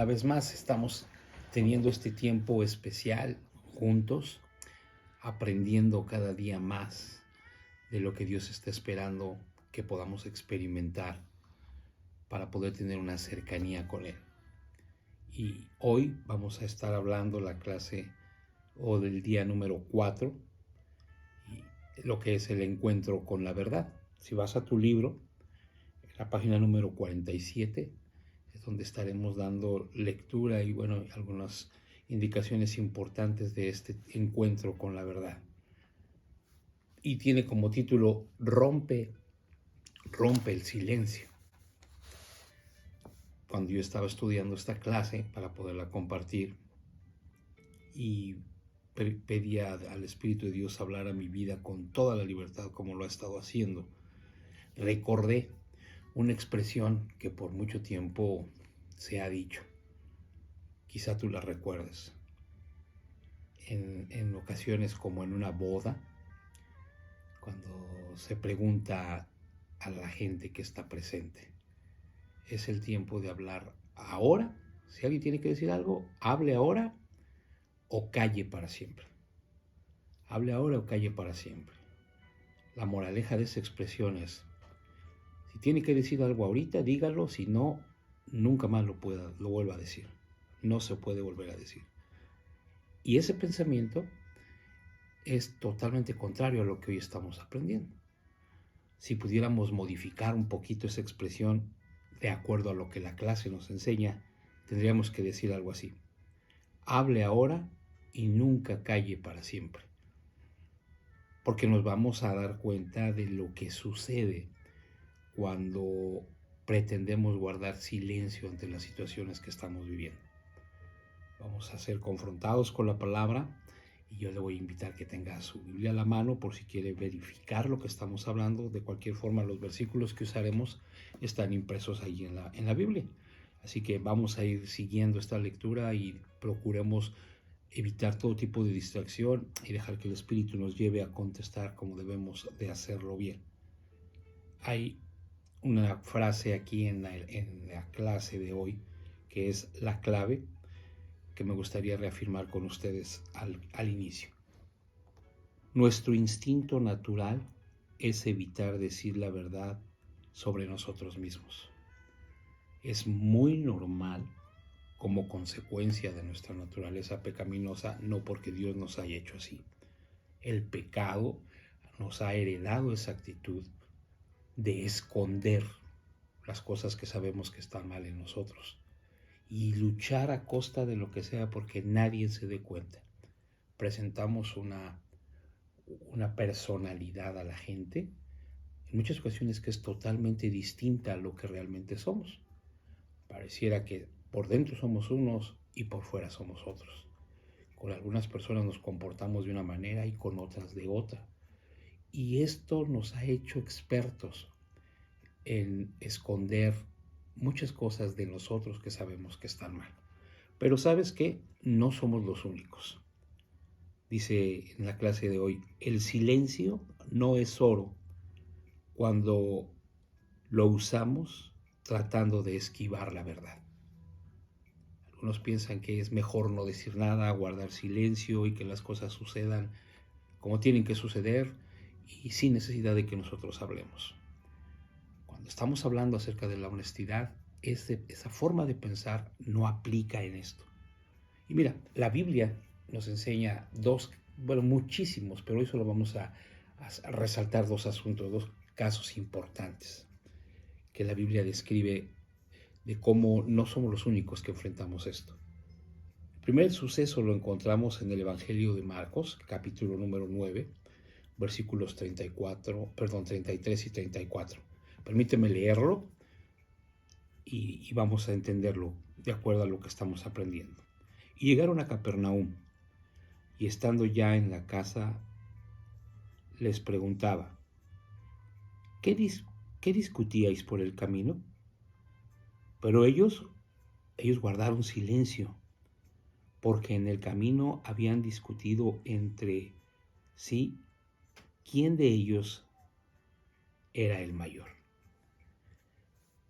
vez más estamos teniendo este tiempo especial juntos, aprendiendo cada día más de lo que Dios está esperando que podamos experimentar para poder tener una cercanía con Él. Y hoy vamos a estar hablando la clase o del día número 4, y lo que es el encuentro con la verdad. Si vas a tu libro, en la página número 47, es donde estaremos dando lectura y algunas indicaciones importantes de este encuentro con la verdad. Y tiene como título Rompe el silencio. Cuando yo estaba estudiando esta clase para poderla compartir y pedía al Espíritu de Dios hablar a mi vida con toda la libertad como lo ha estado haciendo, recordé una expresión que por mucho tiempo se ha dicho. Quizá tú la recuerdes. En ocasiones como en una boda, cuando se pregunta a la gente que está presente, ¿es el tiempo de hablar ahora? Si alguien tiene que decir algo, hable ahora o calle para siempre. Hable ahora o calle para siempre. La moraleja de esa expresión es, si tiene que decir algo ahorita, dígalo, si no, nunca más lo vuelva a decir. No se puede volver a decir. Y ese pensamiento es totalmente contrario a lo que hoy estamos aprendiendo. Si pudiéramos modificar un poquito esa expresión de acuerdo a lo que la clase nos enseña, tendríamos que decir algo así: hable ahora y nunca calle para siempre. Porque nos vamos a dar cuenta de lo que sucede cuando pretendemos guardar silencio ante las situaciones que estamos viviendo. Vamos a ser confrontados con la palabra y yo le voy a invitar que tenga su Biblia a la mano por si quiere verificar lo que estamos hablando. De cualquier forma, los versículos que usaremos están impresos ahí en la Biblia. Así que vamos a ir siguiendo esta lectura y procuremos evitar todo tipo de distracción y dejar que el Espíritu nos lleve a contestar como debemos de hacerlo bien. Hay una frase aquí en la clase de hoy que es la clave, que me gustaría reafirmar con ustedes al inicio. Nuestro instinto natural es evitar decir la verdad sobre nosotros mismos. Es muy normal como consecuencia de nuestra naturaleza pecaminosa, no porque Dios nos haya hecho así. El pecado nos ha heredado esa actitud de esconder las cosas que sabemos que están mal en nosotros y luchar a costa de lo que sea porque nadie se dé cuenta. Presentamos una personalidad a la gente en muchas ocasiones que es totalmente distinta a lo que realmente somos. Pareciera que por dentro somos unos y por fuera somos otros. Con algunas personas nos comportamos de una manera y con otras de otra. Y esto nos ha hecho expertos en esconder muchas cosas de nosotros que sabemos que están mal. Pero ¿sabes qué? No somos los únicos. Dice en la clase de hoy, el silencio no es oro cuando lo usamos tratando de esquivar la verdad. Algunos piensan que es mejor no decir nada, guardar silencio y que las cosas sucedan como tienen que suceder y sin necesidad de que nosotros hablemos. Cuando estamos hablando acerca de la honestidad, esa forma de pensar no aplica en esto. Y mira, la Biblia nos enseña muchísimos, pero hoy solo vamos a resaltar dos asuntos, dos casos importantes que la Biblia describe de cómo no somos los únicos que enfrentamos esto. El primer suceso lo encontramos en el Evangelio de Marcos, capítulo número 9, versículos 33 y 34. Permíteme leerlo y vamos a entenderlo de acuerdo a lo que estamos aprendiendo. Y llegaron a Capernaum, y estando ya en la casa, les preguntaba, ¿qué discutíais por el camino? Pero ellos guardaron silencio, porque en el camino habían discutido entre sí quién de ellos era el mayor.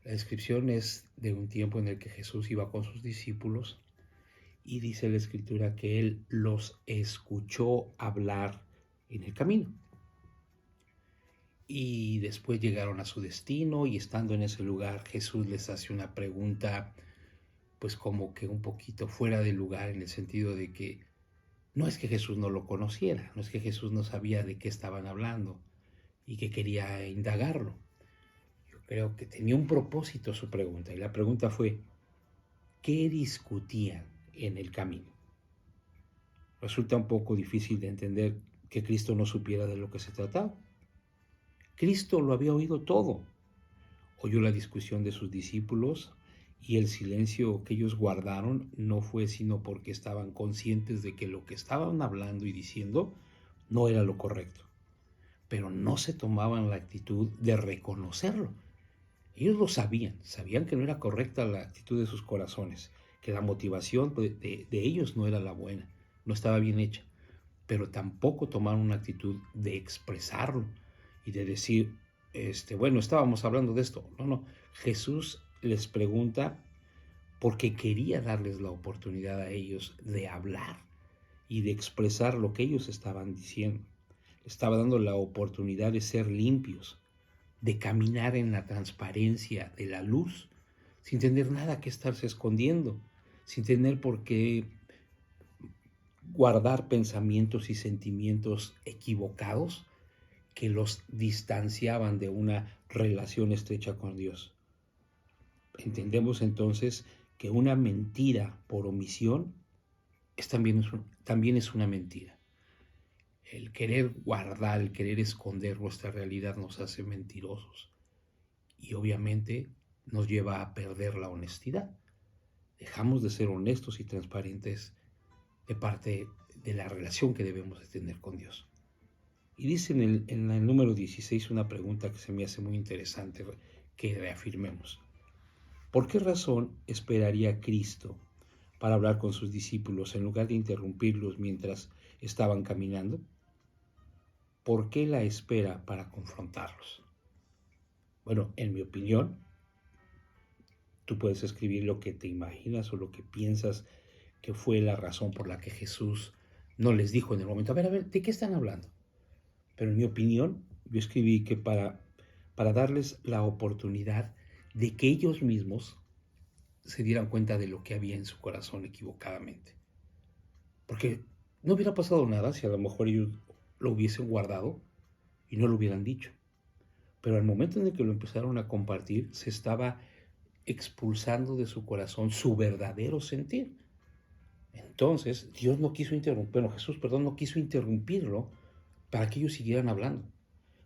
La descripción es de un tiempo en el que Jesús iba con sus discípulos y dice la Escritura que Él los escuchó hablar en el camino. Y después llegaron a su destino y estando en ese lugar Jesús les hace una pregunta pues como que un poquito fuera de lugar, en el sentido de que no es que Jesús no lo conociera, no es que Jesús no sabía de qué estaban hablando y que quería indagarlo. Yo creo que tenía un propósito su pregunta, y la pregunta fue, ¿qué discutían en el camino? Resulta un poco difícil de entender que Cristo no supiera de lo que se trataba. Cristo lo había oído todo. Oyó la discusión de sus discípulos y el silencio que ellos guardaron no fue sino porque estaban conscientes de que lo que estaban hablando y diciendo no era lo correcto, pero no se tomaban la actitud de reconocerlo. Ellos lo sabían que no era correcta la actitud de sus corazones, que la motivación de ellos no era la buena, no estaba bien hecha, pero tampoco tomaron una actitud de expresarlo y de decir, bueno, estábamos hablando de esto. No, Jesús les pregunta porque quería darles la oportunidad a ellos de hablar y de expresar lo que ellos estaban diciendo. Estaba dando la oportunidad de ser limpios, de caminar en la transparencia de la luz, sin tener nada que estarse escondiendo, sin tener por qué guardar pensamientos y sentimientos equivocados que los distanciaban de una relación estrecha con Dios. Entendemos entonces que una mentira por omisión también es una mentira. El querer guardar, el querer esconder nuestra realidad nos hace mentirosos y obviamente nos lleva a perder la honestidad. Dejamos de ser honestos y transparentes de parte de la relación que debemos de tener con Dios. Y dice en el número 16 una pregunta que se me hace muy interesante que reafirmemos. ¿Por qué razón esperaría Cristo para hablar con sus discípulos en lugar de interrumpirlos mientras estaban caminando? ¿Por qué la espera para confrontarlos? Bueno, en mi opinión, tú puedes escribir lo que te imaginas o lo que piensas que fue la razón por la que Jesús no les dijo en el momento, a ver, ¿de qué están hablando? Pero en mi opinión, yo escribí que para darles la oportunidad de que ellos mismos se dieran cuenta de lo que había en su corazón equivocadamente. Porque no hubiera pasado nada si a lo mejor ellos lo hubiesen guardado y no lo hubieran dicho. Pero al momento en el que lo empezaron a compartir, se estaba expulsando de su corazón su verdadero sentir. Entonces, Jesús no quiso interrumpirlo para que ellos siguieran hablando,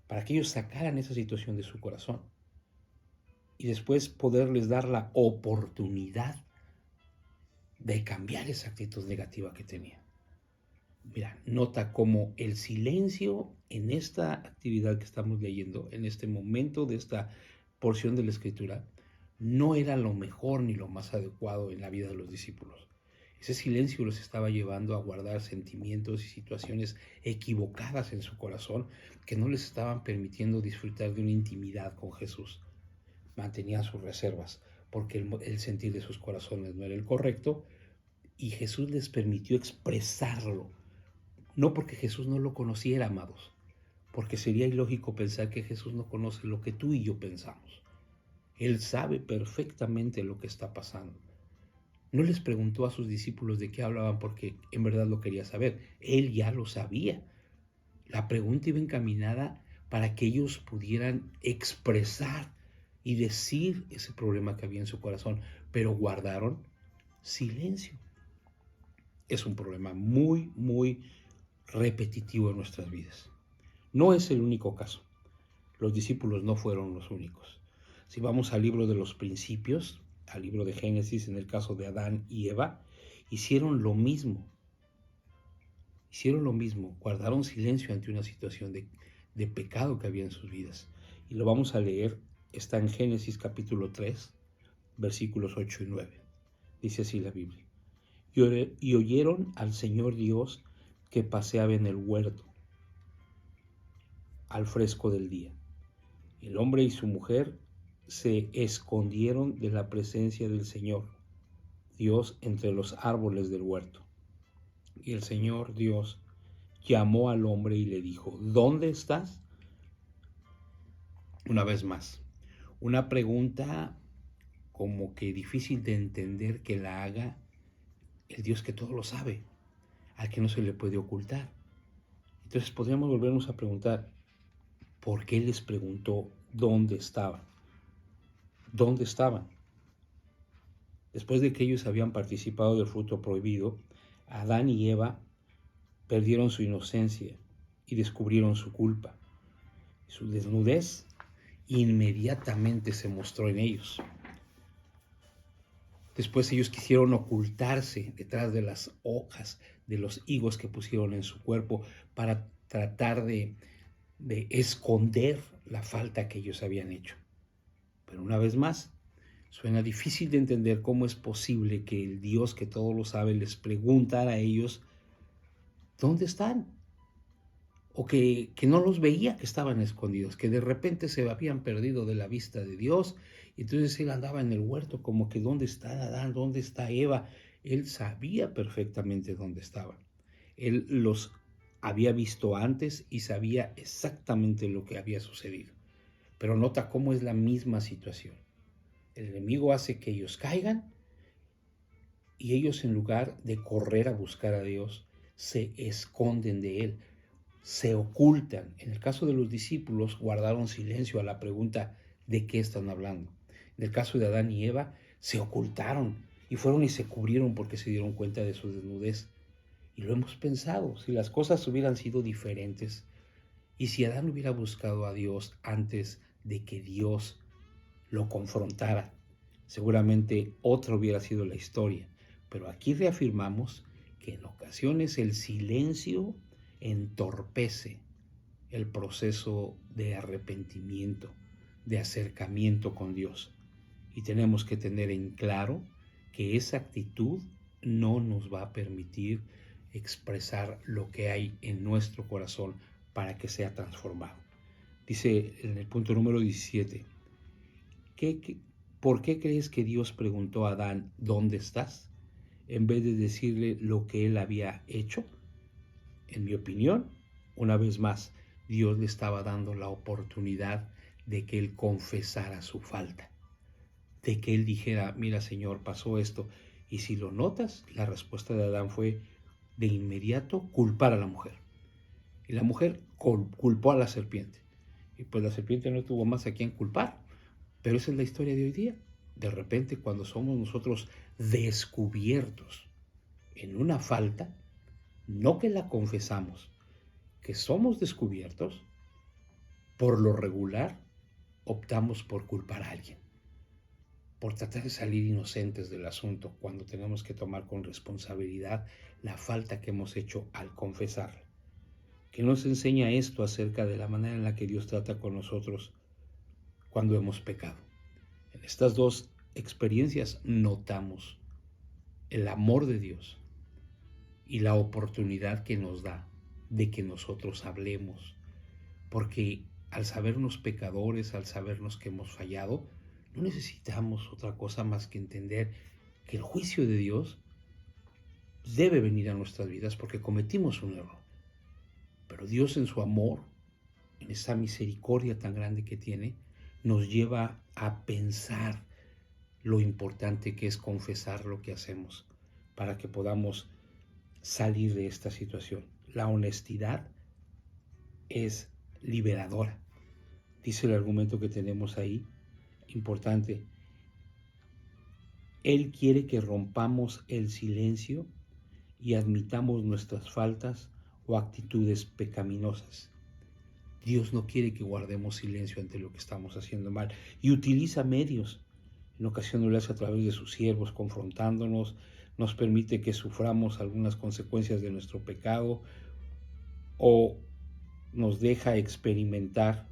para que ellos sacaran esa situación de su corazón y después poderles dar la oportunidad de cambiar esa actitud negativa que tenía. Mira, nota cómo el silencio en esta actividad que estamos leyendo, en este momento de esta porción de la Escritura, no era lo mejor ni lo más adecuado en la vida de los discípulos. Ese silencio los estaba llevando a guardar sentimientos y situaciones equivocadas en su corazón que no les estaban permitiendo disfrutar de una intimidad con Jesús. Mantenían sus reservas porque el sentir de sus corazones no era el correcto y Jesús les permitió expresarlo. No porque Jesús no lo conociera, amados, porque sería ilógico pensar que Jesús no conoce lo que tú y yo pensamos. Él sabe perfectamente lo que está pasando. No les preguntó a sus discípulos de qué hablaban porque en verdad lo quería saber. Él ya lo sabía. La pregunta iba encaminada para que ellos pudieran expresar y decir ese problema que había en su corazón, pero guardaron silencio. Es un problema muy, muy repetitivo en nuestras vidas. No es el único caso. Los discípulos no fueron los únicos. Si vamos al libro de los principios, al libro de Génesis, en el caso de Adán y Eva, hicieron lo mismo, guardaron silencio ante una situación de pecado que había en sus vidas. Y lo vamos a leer, está en Génesis capítulo 3, versículos 8 y 9. Dice así la Biblia. Y oyeron al Señor Dios que paseaba en el huerto al fresco del día. El hombre y su mujer se escondieron de la presencia del Señor, Dios, entre los árboles del huerto. Y el Señor Dios llamó al hombre y le dijo, ¿dónde estás? Una vez más, una pregunta como que difícil de entender que la haga el Dios que todo lo sabe, al que no se le puede ocultar. Entonces podríamos volvernos a preguntar, ¿por qué les preguntó dónde estaban? ¿Dónde estaban? Después de que ellos habían participado del fruto prohibido, Adán y Eva perdieron su inocencia y descubrieron su culpa. Su desnudez inmediatamente se mostró en ellos. Después ellos quisieron ocultarse detrás de las hojas de los higos que pusieron en su cuerpo para tratar de esconder la falta que ellos habían hecho. Pero una vez más, suena difícil de entender cómo es posible que el Dios que todo lo sabe les preguntara a ellos ¿dónde están? O que no los veía, que estaban escondidos, que de repente se habían perdido de la vista de Dios. Y entonces él andaba en el huerto como que ¿dónde está Adán? ¿Dónde está Eva? Él sabía perfectamente dónde estaban. Él los había visto antes y sabía exactamente lo que había sucedido. Pero nota cómo es la misma situación. El enemigo hace que ellos caigan y ellos, en lugar de correr a buscar a Dios, se esconden de él, se ocultan. En el caso de los discípulos, guardaron silencio a la pregunta ¿de qué están hablando? En el caso de Adán y Eva, se ocultaron y fueron y se cubrieron porque se dieron cuenta de su desnudez. Y lo hemos pensado, si las cosas hubieran sido diferentes y si Adán hubiera buscado a Dios antes de que Dios lo confrontara, seguramente otra hubiera sido la historia. Pero aquí reafirmamos que en ocasiones el silencio entorpece el proceso de arrepentimiento, de acercamiento con Dios. Y tenemos que tener en claro que esa actitud no nos va a permitir expresar lo que hay en nuestro corazón para que sea transformado. Dice en el punto número 17, ¿por qué crees que Dios preguntó a Adán, ¿dónde estás? En vez de decirle lo que él había hecho. En mi opinión, una vez más, Dios le estaba dando la oportunidad de que él confesara su falta, de que él dijera, mira Señor, pasó esto. Y si lo notas, la respuesta de Adán fue de inmediato culpar a la mujer. Y la mujer culpó a la serpiente. Y pues la serpiente no tuvo más a quien culpar. Pero esa es la historia de hoy día. De repente, cuando somos nosotros descubiertos en una falta, no que la confesamos, que somos descubiertos, por lo regular optamos por culpar a alguien, por tratar de salir inocentes del asunto cuando tenemos que tomar con responsabilidad la falta que hemos hecho al confesarla. ¿Qué nos enseña esto acerca de la manera en la que Dios trata con nosotros cuando hemos pecado? En estas dos experiencias notamos el amor de Dios y la oportunidad que nos da de que nosotros hablemos, porque al sabernos pecadores, al sabernos que hemos fallado, no necesitamos otra cosa más que entender que el juicio de Dios debe venir a nuestras vidas porque cometimos un error. Pero Dios, en su amor, en esa misericordia tan grande que tiene, nos lleva a pensar lo importante que es confesar lo que hacemos para que podamos salir de esta situación. La honestidad es liberadora. Dice el argumento que tenemos ahí, importante. Él quiere que rompamos el silencio y admitamos nuestras faltas o actitudes pecaminosas. Dios no quiere que guardemos silencio ante lo que estamos haciendo mal y utiliza medios. En ocasiones lo hace a través de sus siervos, confrontándonos, nos permite que suframos algunas consecuencias de nuestro pecado o nos deja experimentar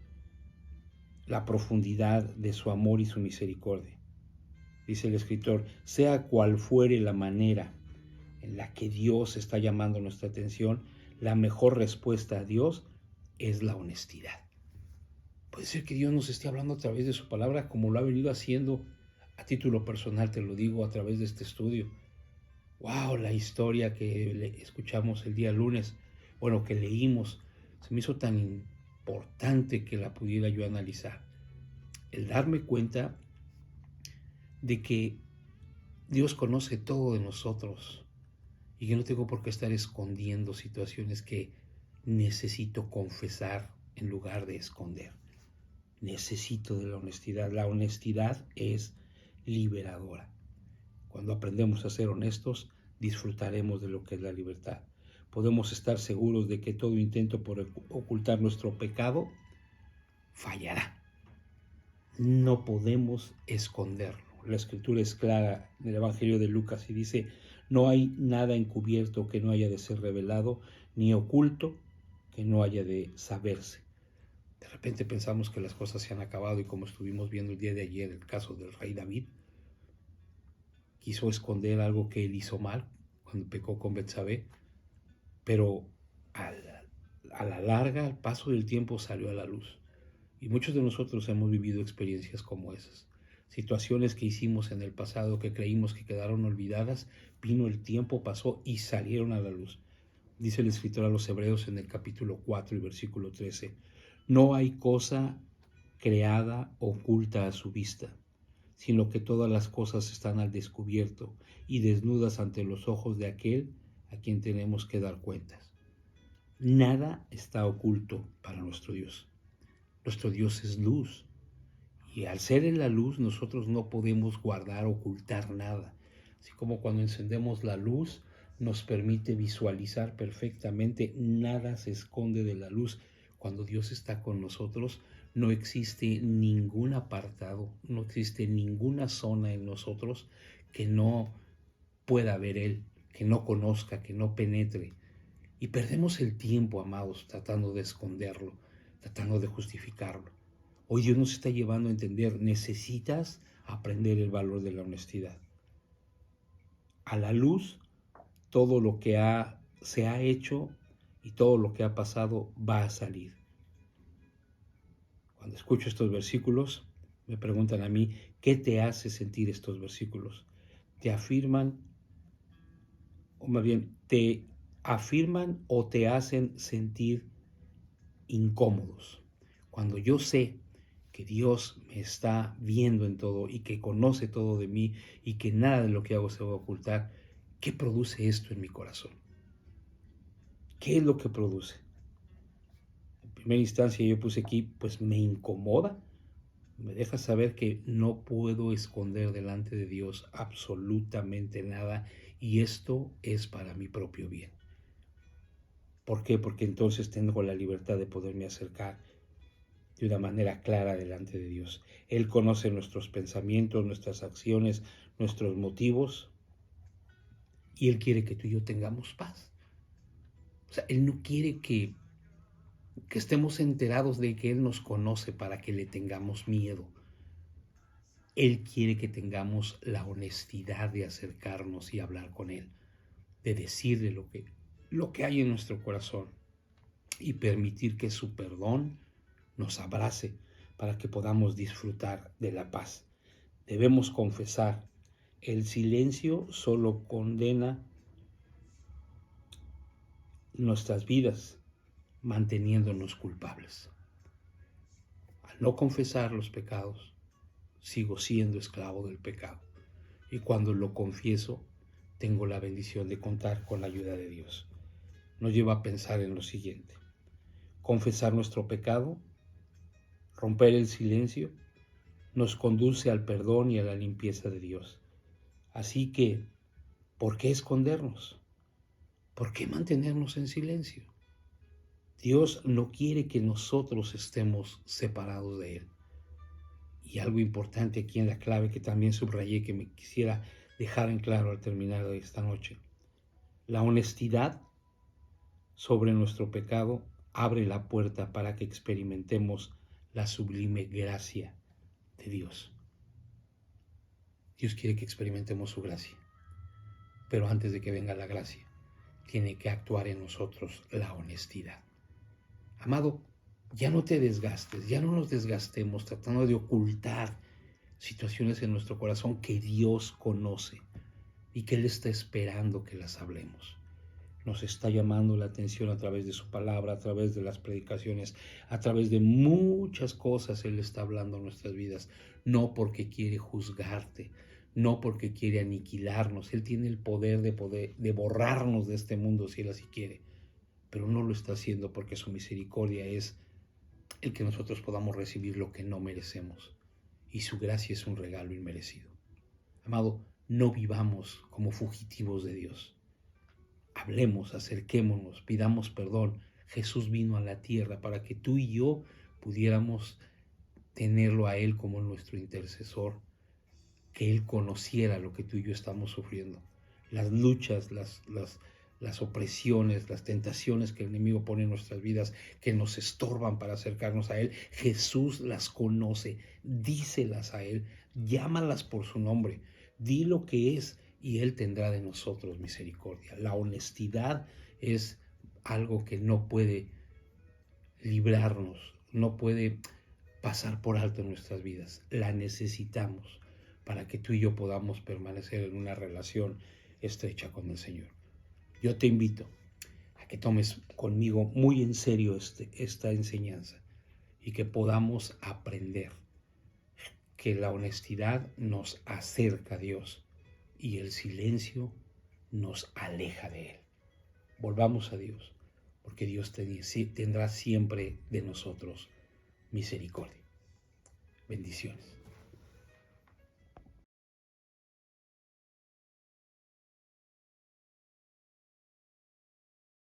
la profundidad de su amor y su misericordia. Dice el escritor, sea cual fuere la manera en la que Dios está llamando nuestra atención, la mejor respuesta a Dios es la honestidad. Puede ser que Dios nos esté hablando a través de su palabra, como lo ha venido haciendo a título personal, te lo digo, a través de este estudio. Wow, la historia que escuchamos el día lunes, bueno, que leímos, se me hizo tan importante que la pudiera yo analizar. El darme cuenta de que Dios conoce todo de nosotros y que no tengo por qué estar escondiendo situaciones que necesito confesar en lugar de esconder. Necesito de la honestidad. La honestidad es liberadora. Cuando aprendemos a ser honestos, disfrutaremos de lo que es la libertad. Podemos estar seguros de que todo intento por ocultar nuestro pecado fallará. No podemos esconderlo. La escritura es clara en el Evangelio de Lucas y dice: no hay nada encubierto que no haya de ser revelado, ni oculto que no haya de saberse. De repente pensamos que las cosas se han acabado, y como estuvimos viendo el día de ayer, el caso del rey David, quiso esconder algo que él hizo mal cuando pecó con Betsabé, pero a la larga, al paso del tiempo, salió a la luz. Y muchos de nosotros hemos vivido experiencias como esas. Situaciones que hicimos en el pasado que creímos que quedaron olvidadas, vino el tiempo, pasó y salieron a la luz. Dice el escritor a los Hebreos en el capítulo 4 y versículo 13: no hay cosa creada oculta a su vista, sino que todas las cosas están al descubierto y desnudas ante los ojos de aquel a quien tenemos que dar cuentas. Nada está oculto para nuestro Dios. Nuestro Dios es luz, y al ser en la luz nosotros no podemos guardar, ocultar nada. Así como cuando encendemos la luz nos permite visualizar perfectamente, nada se esconde de la luz. Cuando Dios está con nosotros, no existe ningún apartado, no existe ninguna zona en nosotros que no pueda ver Él, que no conozca, que no penetre. Y perdemos el tiempo, amados, tratando de esconderlo, tratando de justificarlo. Hoy Dios nos está llevando a entender: necesitas aprender el valor de la honestidad. A la luz, todo lo que se ha hecho y todo lo que ha pasado va a salir. Cuando escucho estos versículos, me preguntan a mí: ¿qué te hace sentir estos versículos? ¿Te afirman, o más bien, te afirman o te hacen sentir incómodos? Cuando yo sé que Dios me está viendo en todo y que conoce todo de mí y que nada de lo que hago se va a ocultar, ¿qué produce esto en mi corazón? ¿Qué es lo que produce? En primera instancia yo puse aquí, pues me incomoda, me deja saber que no puedo esconder delante de Dios absolutamente nada, y esto es para mi propio bien. ¿Por qué? Porque entonces tengo la libertad de poderme acercar de una manera clara delante de Dios. Él conoce nuestros pensamientos, nuestras acciones, nuestros motivos, y Él quiere que tú y yo tengamos paz. O sea, Él no quiere que estemos enterados de que Él nos conoce para que le tengamos miedo. Él quiere que tengamos la honestidad de acercarnos y hablar con Él, de decirle lo que hay en nuestro corazón, y permitir que su perdón nos abrace para que podamos disfrutar de la paz. Debemos confesar: el silencio solo condena nuestras vidas, manteniéndonos culpables. Al no confesar los pecados, sigo siendo esclavo del pecado. Y cuando lo confieso, tengo la bendición de contar con la ayuda de Dios. Nos lleva a pensar en lo siguiente: confesar nuestro pecado, romper el silencio, nos conduce al perdón y a la limpieza de Dios. Así que, ¿por qué escondernos? ¿Por qué mantenernos en silencio? Dios no quiere que nosotros estemos separados de Él. Y algo importante aquí en la clave que también subrayé, que me quisiera dejar en claro al terminar de esta noche: la honestidad sobre nuestro pecado abre la puerta para que experimentemos la sublime gracia de Dios. Dios quiere que experimentemos su gracia, pero antes de que venga la gracia, tiene que actuar en nosotros la honestidad. Amado, Ya no te desgastes, ya no nos desgastemos tratando de ocultar situaciones en nuestro corazón que Dios conoce y que Él está esperando que las hablemos. Nos está llamando la atención a través de su palabra, a través de las predicaciones, a través de muchas cosas Él está hablando en nuestras vidas, no porque quiere juzgarte, no porque quiere aniquilarnos. Él tiene el poder de borrarnos de este mundo si Él así quiere, pero no lo está haciendo porque su misericordia es el que nosotros podamos recibir lo que no merecemos, y su gracia es un regalo inmerecido. Amado, no vivamos como fugitivos de Dios. Hablemos, acerquémonos, pidamos perdón. Jesús vino a la tierra para que tú y yo pudiéramos tenerlo a Él como nuestro intercesor, que Él conociera lo que tú y yo estamos sufriendo, las luchas, las opresiones, las tentaciones que el enemigo pone en nuestras vidas, que nos estorban para acercarnos a Él. Jesús las conoce, díselas a Él, llámalas por su nombre, di lo que es y Él tendrá de nosotros misericordia. La honestidad es algo que no puede librarnos, no puede pasar por alto en nuestras vidas. La necesitamos para que tú y yo podamos permanecer en una relación estrecha con el Señor. Yo te invito a que tomes conmigo muy en serio esta enseñanza y que podamos aprender que la honestidad nos acerca a Dios y el silencio nos aleja de Él. Volvamos a Dios, porque Dios tendrá siempre de nosotros misericordia. Bendiciones.